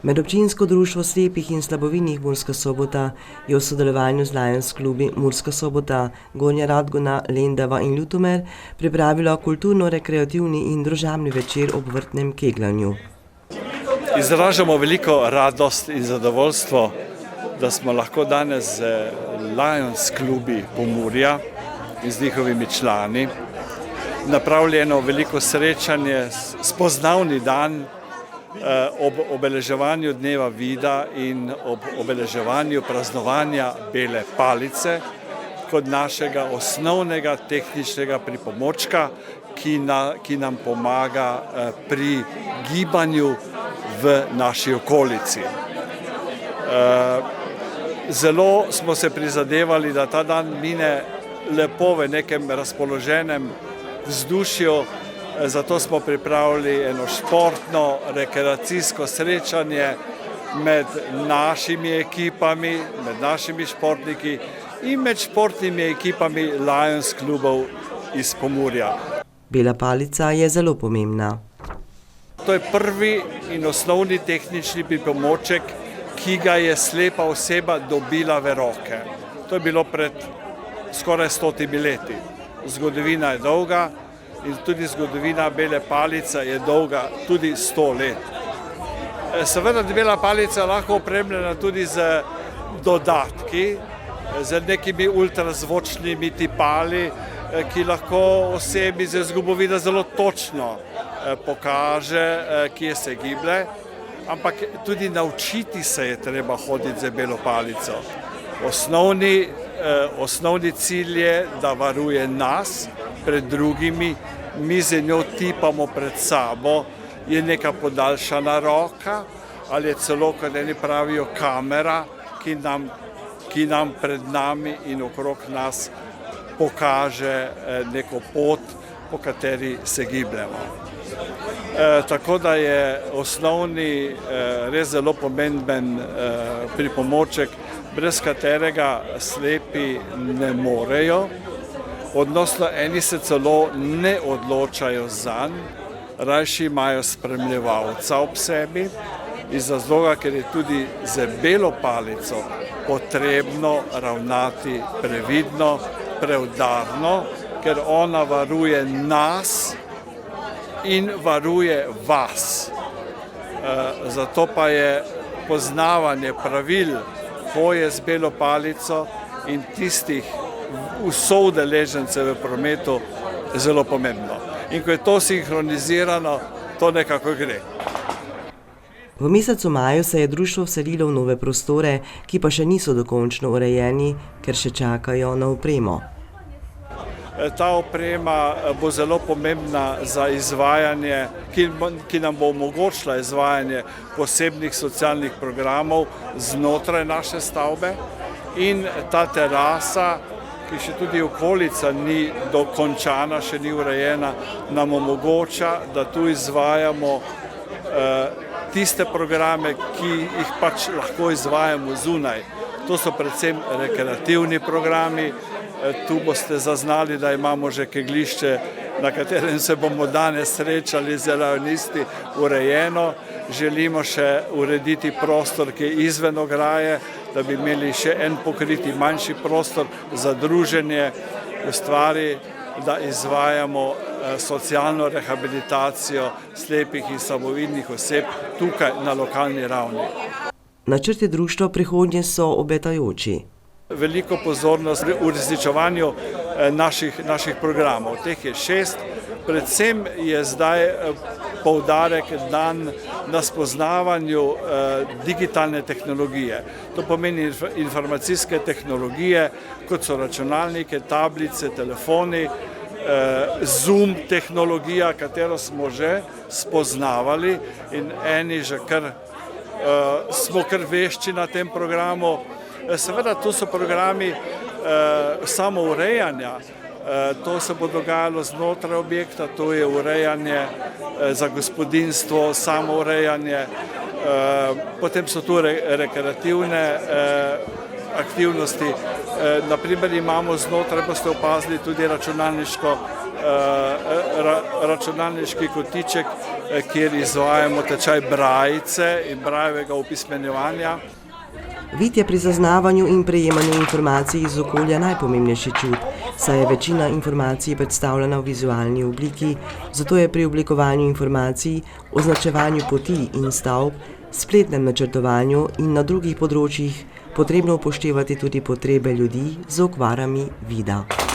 Medobčinsko društvo slepih in slabovidnih Murska Sobota je v sodelovanju z Lions klubi Murska Sobota, Gornja Radgona, Lendava in Ljutomer pripravilo kulturno-rekreativni in družabni večer ob vrtnem kegljanju. Izražamo veliko radost in zadovoljstvo, da smo lahko danes z Lions klubi Pomurja in z njihovimi člani napravljeno veliko srečanje, spoznavni dan ob obeleževanju dneva vida in ob obeleževanju praznovanja bele palice kot našega osnovnega tehničnega pripomočka, ki nam pomaga pri gibanju v naši okolici. Zelo smo se prizadevali, da ta dan mine lepo v nekem razpoloženem vzdušju, zato smo pripravili eno športno, rekreacijsko srečanje med našimi ekipami, med našimi športniki in med športnimi ekipami Lions klubov iz Pomurja. Bela palica je zelo pomembna. To je prvi in osnovni tehnični pripomoček, ki ga je slepa oseba dobila v roke. To je bilo pred skoraj 100 leti. Zgodovina je dolga in tudi zgodovina bele palice je dolga tudi 100 let. Seveda bela palica je lahko opremljena tudi z dodatki, z nekimi ultrazvočnimi tipali, ki lahko osebi z izgubo vida zelo točno pokaže, kje se giblje, ampak tudi naučiti se je treba hoditi z belo palico. Osnovni cilj je, da varuje nas pred drugimi, mi z njo tipamo pred sabo, je neka podaljšana roka ali je celo, kot eni pravijo, kamera, ki nam pred nami in okrog nas pokaže neko pot, po kateri se gibljemo. Tako da je osnovni res zelo pomemben pripomoček, brez katerega slepi ne morejo, odnosno eni se celo ne odločajo zanj, rajši imajo spremljevalca ob sebi, iz razloga, ker je tudi z belo palico potrebno ravnati previdno, preudarno, ker ona varuje nas in varuje vas. Zato pa je poznavanje pravil hoje z belo palico in tistih soudeležencev v prometu zelo pomembno. In ko je to sinhronizirano, to nekako gre. V mesecu maju se je društvo vselilo v nove prostore, ki pa še niso dokončno urejeni, ker še čakajo na opremo. Ta oprema bo zelo pomembna za izvajanje, ki nam bo omogočila izvajanje posebnih socialnih programov znotraj naše stavbe, in ta terasa, ki še tudi okolica ni dokončana, še ni urejena, nam omogoča, da tu izvajamo tiste programe, ki jih pač lahko izvajamo zunaj. To so predvsem rekreativni programi. Tu boste zaznali, da imamo že kegljišče, na katerem se bomo danes srečali z lionisti, urejeno. Želimo še urediti prostor, ki je izven ograje, da bi imeli še en pokriti manjši prostor za druženje, v stvari, da izvajamo socialno rehabilitacijo slepih in slabovidnih oseb tukaj na lokalni ravni. Načrti društva prihodnje so obetajoči. Veliko pozornost pri uresničevanju naših programov. Teh je 6. Predvsem je zdaj poudarek dan na spoznavanju digitalne tehnologije. To pomeni informacijske tehnologije, kot so računalnike, tablice, telefoni, Zoom tehnologija, katero smo že spoznavali in eni že smo kar vešči na tem programu. Seveda, tu so programi samourejanja. To se bo dogajalo znotraj objekta, to je urejanje za gospodinjstvo, samourejanje. Potem so tu rekreativne aktivnosti. Naprimer imamo znotraj, boste opazili, tudi računalniški kotiček, kjer izvajamo tečaj brajice in brajevega opismenjevanja. Vid je pri zaznavanju in prejemanju informacij iz okolja najpomembnejši čut, saj je večina informacij predstavljena v vizualni obliki, zato je pri oblikovanju informacij, označevanju poti in stavb, spletnem načrtovanju in na drugih področjih potrebno upoštevati tudi potrebe ljudi z okvarami vida.